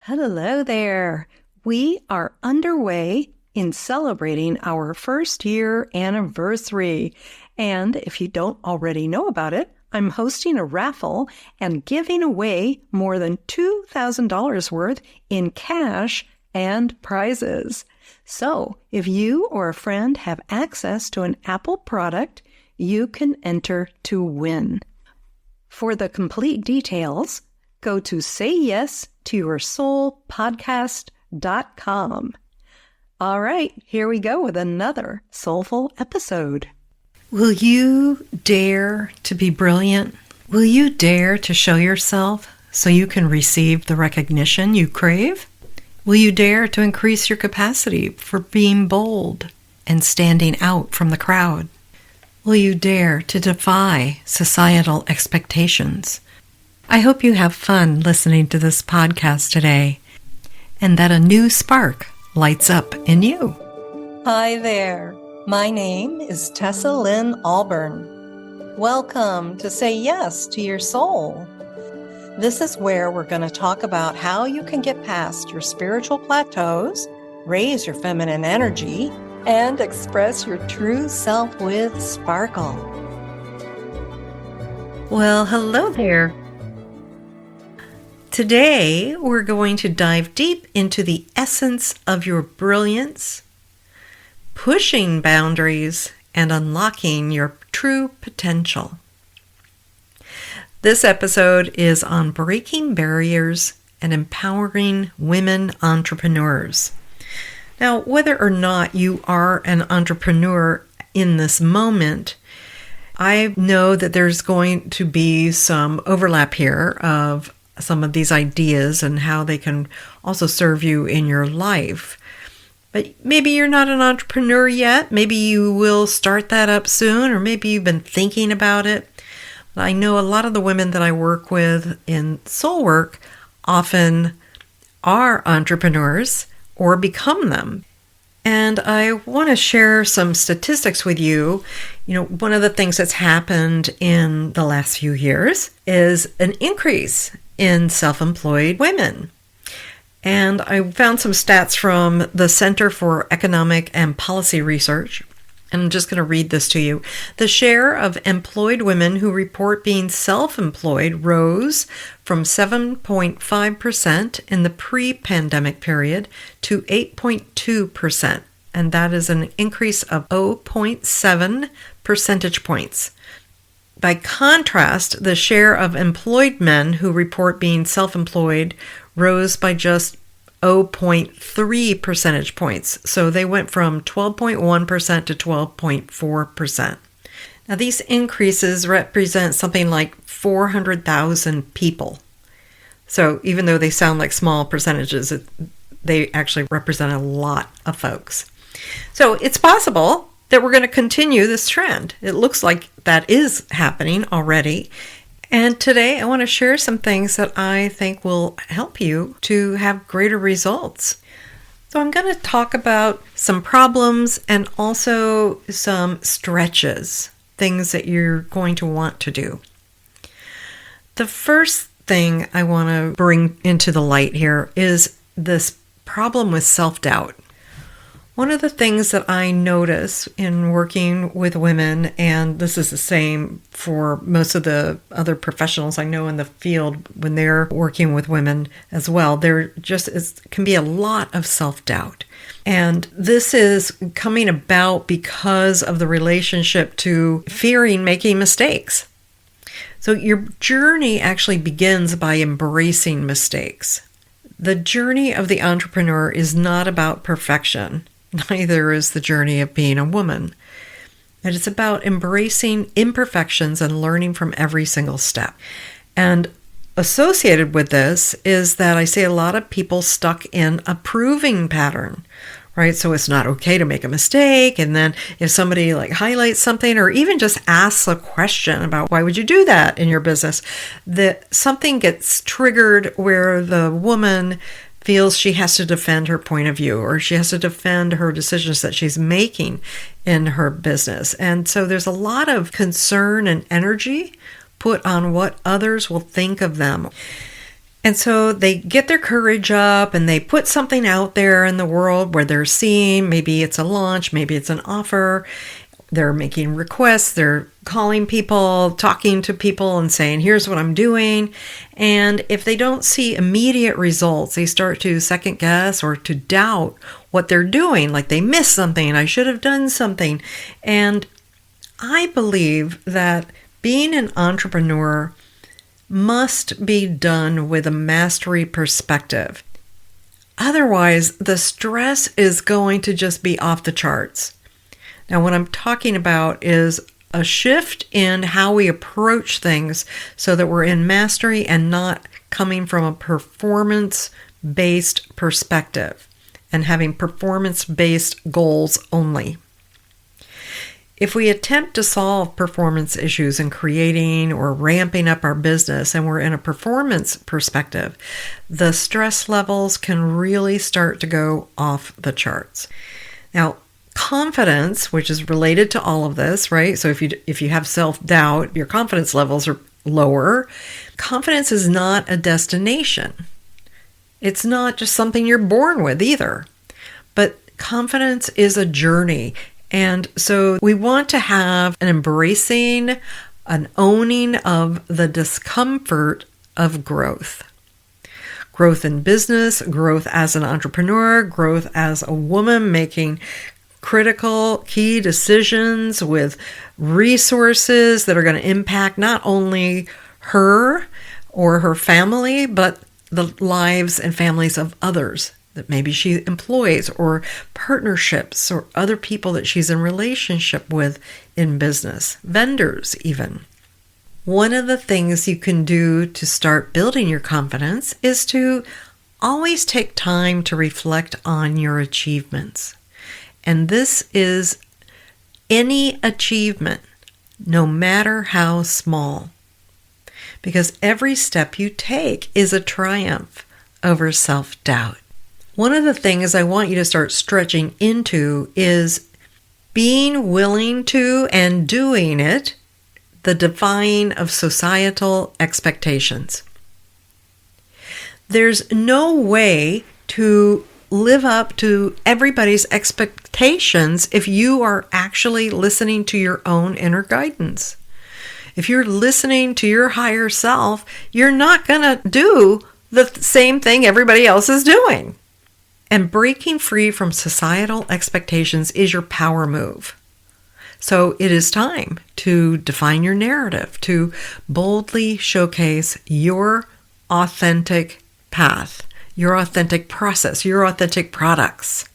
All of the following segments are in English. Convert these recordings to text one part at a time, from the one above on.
Hello there. We are underway in celebrating our first year anniversary. And if you don't already know about it, I'm hosting a raffle and giving away more than $2,000 worth in cash and prizes. So if you or a friend have access to an Apple product, you can enter to win. For the complete details, go to sayyesToYourSoulPodcast.com. All right, here we go with another soulful episode. Will you dare to be brilliant? Will you dare to show yourself so you can receive the recognition you crave? Will you dare to increase your capacity for being bold and standing out from the crowd? Will you dare to defy societal expectations? I hope you have fun listening to this podcast today and that a new spark lights up in you. Hi there. My name is Tessa Lynne Alburn. Welcome to Say Yes to Your Soul. This is where we're going to talk about how you can get past your spiritual plateaus, raise your feminine energy, and express your true self with sparkle. Well, hello there. Today, we're going to dive deep into the essence of your brilliance, pushing boundaries, and unlocking your true potential. This episode is on breaking barriers and empowering women entrepreneurs. Now, whether or not you are an entrepreneur in this moment, I know that there's going to be some overlap here of some of these ideas and how they can also serve you in your life. But maybe you're not an entrepreneur yet. Maybe you will start that up soon, or maybe you've been thinking about it. I know a lot of the women that I work with in soul work often are entrepreneurs or become them. And I want to share some statistics with you. You know, one of the things that's happened in the last few years is an increase in self-employed women. And I found some stats from the Center for Economic and Policy Research. And I'm just going to read this to you. The share of employed women who report being self-employed rose from 7.5% in the pre-pandemic period to 8.2%. And that is an increase of 0.7 percentage points. By contrast, the share of employed men who report being self-employed rose by just 0.3 percentage points. So they went from 12.1% to 12.4%. Now these increases represent something like 400,000 people. So even though they sound like small percentages, they actually represent a lot of folks. So it's possible that we're going to continue this trend. It looks like that is happening already. And today I want to share some things that I think will help you to have greater results. So I'm going to talk about some problems and also some stretches, things that you're going to want to do. The first thing I want to bring into the light here is this problem with self-doubt. One of the things that I notice in working with women, and this is the same for most of the other professionals I know in the field when they're working with women as well, there just can be a lot of self-doubt. And this is coming about because of the relationship to fearing making mistakes. So your journey actually begins by embracing mistakes. The journey of the entrepreneur is not about perfection. Neither is the journey of being a woman. And it's about embracing imperfections and learning from every single step. And associated with this is that I see a lot of people stuck in a proving pattern, right? So it's not okay to make a mistake. And then if somebody highlights something or even just asks a question about why would you do that in your business, that something gets triggered where the woman feels she has to defend her point of view or she has to defend her decisions that she's making in her business. And so there's a lot of concern and energy put on what others will think of them. And so they get their courage up and they put something out there in the world where they're seeing, maybe it's a launch, maybe it's an offer. They're making requests, they're calling people, talking to people and saying, here's what I'm doing. And if they don't see immediate results, they start to second guess or to doubt what they're doing, like they missed something, I should have done something. And I believe that being an entrepreneur must be done with a mastery perspective. Otherwise, the stress is going to just be off the charts. Now, what I'm talking about is a shift in how we approach things so that we're in mastery and not coming from a performance-based perspective and having performance-based goals only. If we attempt to solve performance issues in creating or ramping up our business and we're in a performance perspective, the stress levels can really start to go off the charts. Now, confidence, which is related to all of this, right? So if you have self-doubt, your confidence levels are lower. Confidence is not a destination. It's not just something you're born with either. But confidence is a journey. And so we want to have an embracing, an owning of the discomfort of growth. Growth in business, growth as an entrepreneur, growth as a woman making critical key decisions with resources that are going to impact not only her or her family, but the lives and families of others that maybe she employs, or partnerships or other people that she's in relationship with in business, vendors even. One of the things you can do to start building your confidence is to always take time to reflect on your achievements. And this is any achievement, no matter how small. Because every step you take is a triumph over self-doubt. One of the things I want you to start stretching into is being willing to and doing it, the defying of societal expectations. There's no way to live up to everybody's expectations if you are actually listening to your own inner guidance. If you're listening to your higher self, you're not going to do the same thing everybody else is doing. And breaking free from societal expectations is your power move. So it is time to define your narrative, to boldly showcase your authentic path, your authentic process, your authentic products.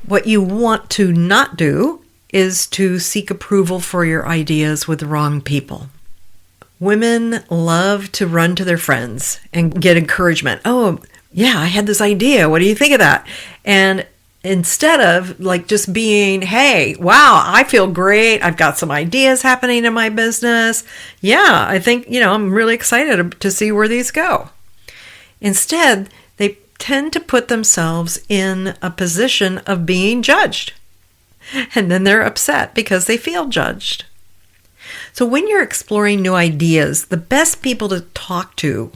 What you want to not do is to seek approval for your ideas with the wrong people. Women love to run to their friends and get encouragement. Oh, yeah, I had this idea. What do you think of that? And instead of like just being, hey, wow, I feel great. I've got some ideas happening in my business. Yeah, I think, I'm really excited to see where these go. Instead, they tend to put themselves in a position of being judged. And then they're upset because they feel judged. So when you're exploring new ideas, the best people to talk to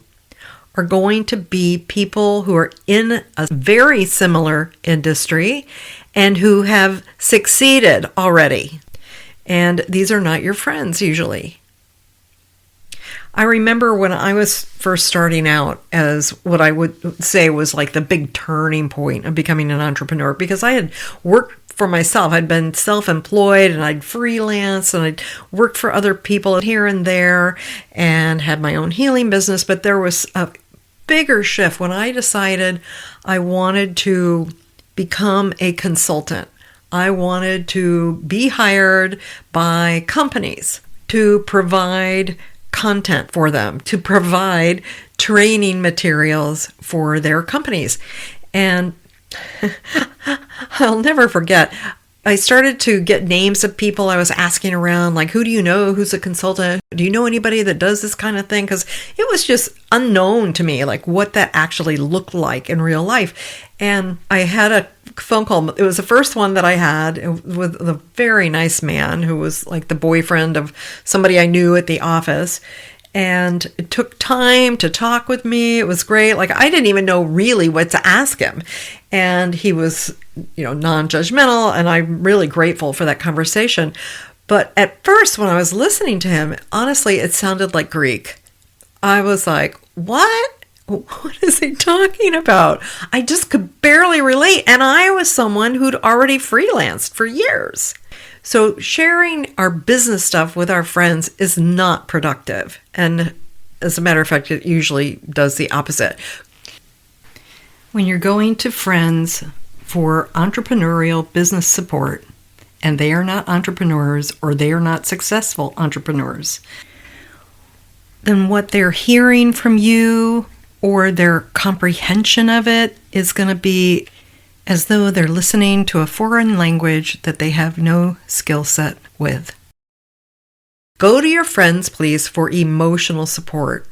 are going to be people who are in a very similar industry and who have succeeded already. And these are not your friends usually. I remember when I was first starting out as what I would say was like the big turning point of becoming an entrepreneur, because I had worked for myself. I'd been self-employed and I'd freelance and I'd worked for other people here and there and had my own healing business. But there was a bigger shift when I decided I wanted to become a consultant. I wanted to be hired by companies to provide content for them, to provide training materials for their companies. And I'll never forget, I started to get names of people I was asking around, like, who do you know who's a consultant? Do you know anybody that does this kind of thing? Because it was just unknown to me, like what that actually looked like in real life. And I had a phone call. It was the first one that I had with a very nice man who was like the boyfriend of somebody I knew at the office. And it took time to talk with me. It was great. Like, I didn't even know really what to ask him. And he was, non-judgmental, and I'm really grateful for that conversation. But at first, when I was listening to him, honestly, it sounded like Greek. I was like, what? What is he talking about? I just could barely relate. And I was someone who'd already freelanced for years. So sharing our business stuff with our friends is not productive. And as a matter of fact, it usually does the opposite. When you're going to friends for entrepreneurial business support, and they are not entrepreneurs or they are not successful entrepreneurs, then what they're hearing from you or their comprehension of it is going to be as though they're listening to a foreign language that they have no skill set with. Go to your friends, please, for emotional support,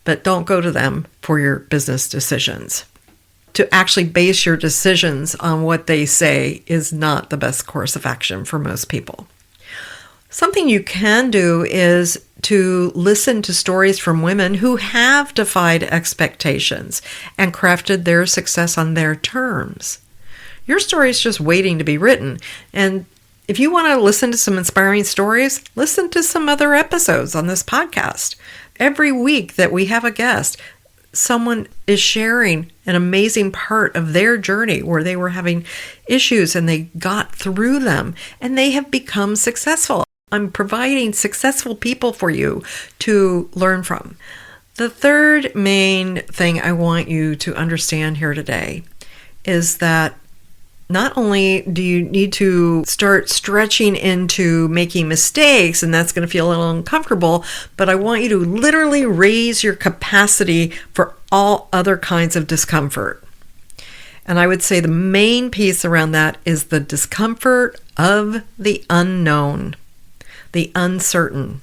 but don't go to them for your business decisions. To actually base your decisions on what they say is not the best course of action for most people. Something you can do is to listen to stories from women who have defied expectations and crafted their success on their terms. Your story is just waiting to be written. And if you want to listen to some inspiring stories, listen to some other episodes on this podcast. Every week that we have a guest, someone is sharing an amazing part of their journey where they were having issues and they got through them and they have become successful. I'm providing successful people for you to learn from. The third main thing I want you to understand here today is that not only do you need to start stretching into making mistakes, and that's going to feel a little uncomfortable, but I want you to literally raise your capacity for all other kinds of discomfort. And I would say the main piece around that is the discomfort of the unknown, the uncertain.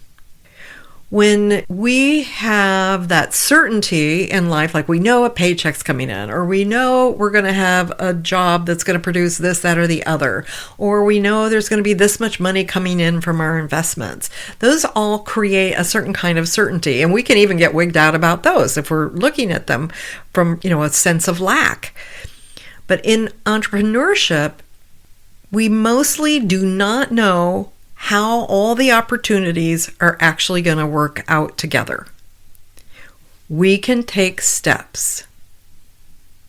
When we have that certainty in life, like we know a paycheck's coming in, or we know we're going to have a job that's going to produce this, that, or the other, or we know there's going to be this much money coming in from our investments, those all create a certain kind of certainty. And we can even get wigged out about those if we're looking at them from, a sense of lack. But in entrepreneurship, we mostly do not know how all the opportunities are actually going to work out together. We can take steps,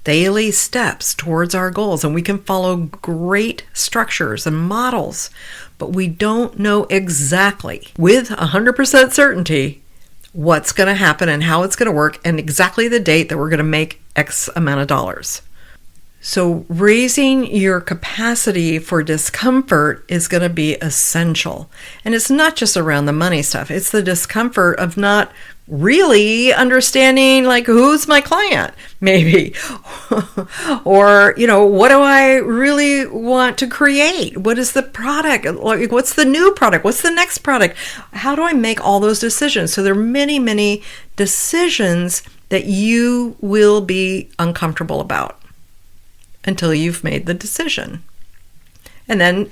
daily steps towards our goals, and we can follow great structures and models, but we don't know exactly with 100% certainty what's going to happen and how it's going to work and exactly the date that we're going to make X amount of dollars. So raising your capacity for discomfort is going to be essential. And it's not just around the money stuff. It's the discomfort of not really understanding, like, who's my client, maybe. Or, what do I really want to create? What is the product? Like, what's the new product? What's the next product? How do I make all those decisions? So there are many, many decisions that you will be uncomfortable about until you've made the decision. And then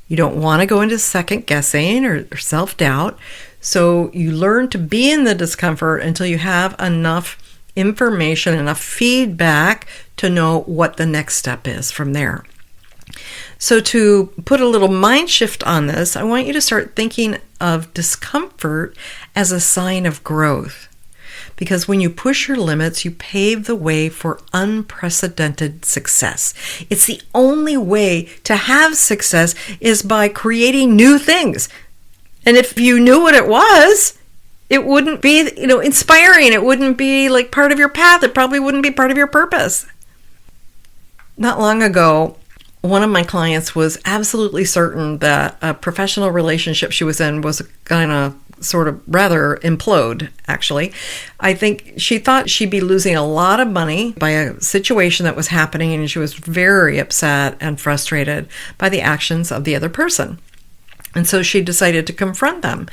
you don't want to go into second guessing or self-doubt. So you learn to be in the discomfort until you have enough information, enough feedback to know what the next step is from there. So to put a little mind shift on this, I want you to start thinking of discomfort as a sign of growth. Because when you push your limits, you pave the way for unprecedented success. It's the only way to have success is by creating new things. And if you knew what it was, it wouldn't be, inspiring. It wouldn't be like part of your path. It probably wouldn't be part of your purpose. Not long ago, one of my clients was absolutely certain that a professional relationship she was in was going to sort of rather implode, actually. I think she thought she'd be losing a lot of money by a situation that was happening, and she was very upset and frustrated by the actions of the other person. And so she decided to confront them.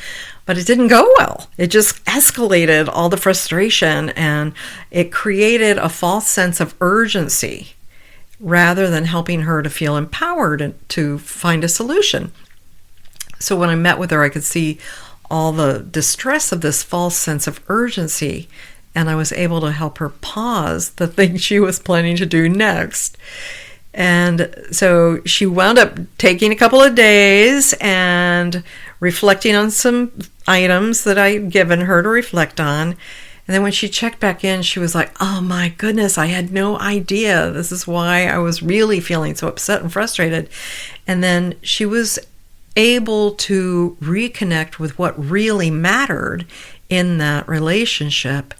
But it didn't go well. It just escalated all the frustration, and it created a false sense of urgency rather than helping her to feel empowered and to find a solution. So when I met with her, I could see all the distress of this false sense of urgency, and I was able to help her pause the thing she was planning to do next. And so she wound up taking a couple of days and reflecting on some items that I'd given her to reflect on. And then when she checked back in, she was like, oh my goodness, I had no idea. This is why I was really feeling so upset and frustrated. And then she was able to reconnect with what really mattered in that relationship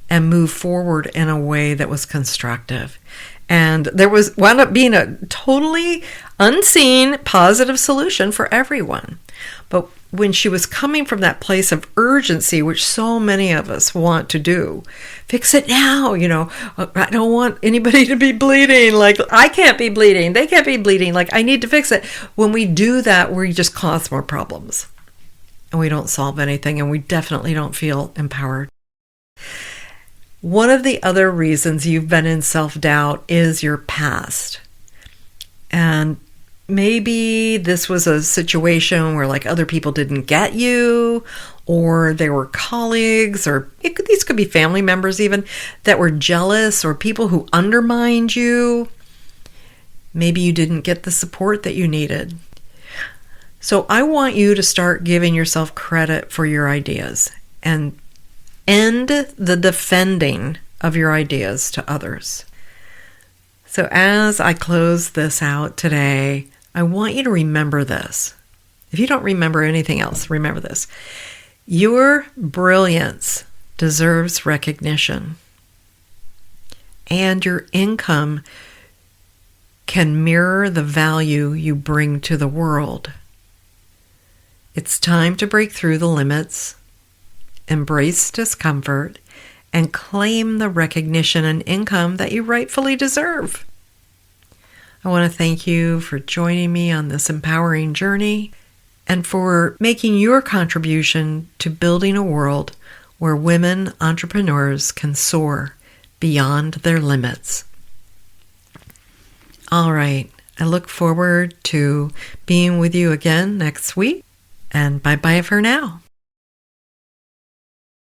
and move forward in a way that was constructive. And there wound up being a totally unseen positive solution for everyone. But when she was coming from that place of urgency, which so many of us want to do, fix it now, I don't want anybody to be bleeding. Like, I can't be bleeding. They can't be bleeding. Like, I need to fix it. When we do that, we just cause more problems. And we don't solve anything. And we definitely don't feel empowered. One of the other reasons you've been in self-doubt is your past. And maybe this was a situation where like other people didn't get you, or they were colleagues, or these could be family members even that were jealous, or people who undermined you. Maybe you didn't get the support that you needed. So I want you to start giving yourself credit for your ideas and end the defending of your ideas to others. So as I close this out today, I want you to remember this. If you don't remember anything else, remember this. Your brilliance deserves recognition, and your income can mirror the value you bring to the world. It's time to break through the limits, embrace discomfort, and claim the recognition and income that you rightfully deserve. I want to thank you for joining me on this empowering journey and for making your contribution to building a world where women entrepreneurs can soar beyond their limits. All right, I look forward to being with you again next week, and bye-bye for now.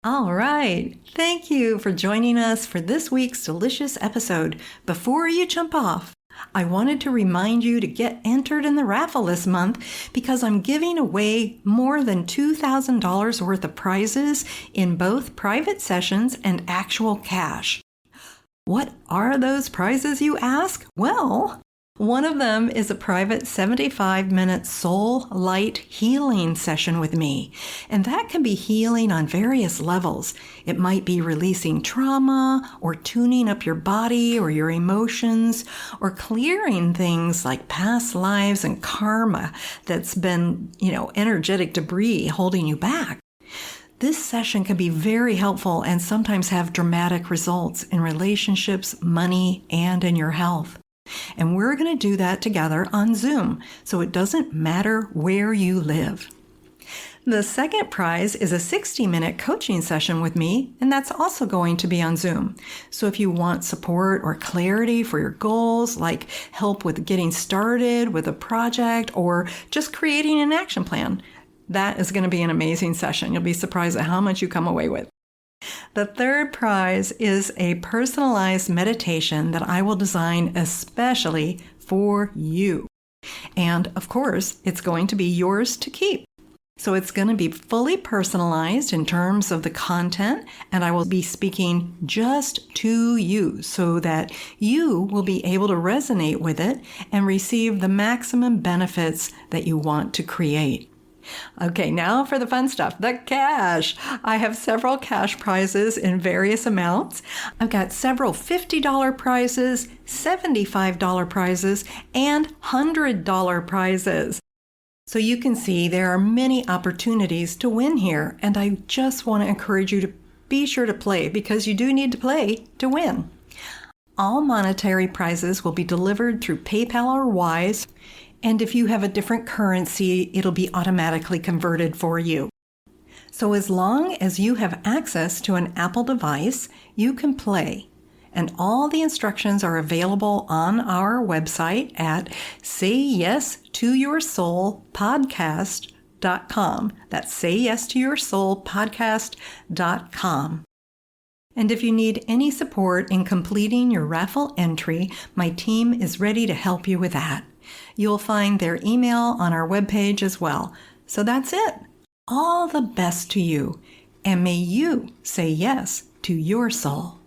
All right. Thank you for joining us for this week's delicious episode. Before you jump off, I wanted to remind you to get entered in the raffle this month because I'm giving away more than $2,000 worth of prizes in both private sessions and actual cash. What are those prizes, you ask? Well, one of them is a private 75-minute soul light healing session with me. And that can be healing on various levels. It might be releasing trauma or tuning up your body or your emotions or clearing things like past lives and karma that's been, energetic debris holding you back. This session can be very helpful and sometimes have dramatic results in relationships, money, and in your health. And we're going to do that together on Zoom, so it doesn't matter where you live. The second prize is a 60-minute coaching session with me, and that's also going to be on Zoom. So if you want support or clarity for your goals, like help with getting started with a project or just creating an action plan, that is going to be an amazing session. You'll be surprised at how much you come away with. The third prize is a personalized meditation that I will design especially for you. And of course, it's going to be yours to keep. So it's going to be fully personalized in terms of the content, and I will be speaking just to you so that you will be able to resonate with it and receive the maximum benefits that you want to create. Okay, now for the fun stuff, the cash. I have several cash prizes in various amounts. I've got several $50 prizes, $75 prizes, and $100 prizes. So you can see there are many opportunities to win here, and I just want to encourage you to be sure to play because you do need to play to win. All monetary prizes will be delivered through PayPal or Wise. And if you have a different currency, it'll be automatically converted for you. So as long as you have access to an Apple device, you can play. And all the instructions are available on our website at sayyesToYourSoulPodcast.com. podcast.com. That's sayyesToYourSoulPodcast.com. And if you need any support in completing your raffle entry, my team is ready to help you with that. You'll find their email on our webpage as well. So that's it. All the best to you, and may you say yes to your soul.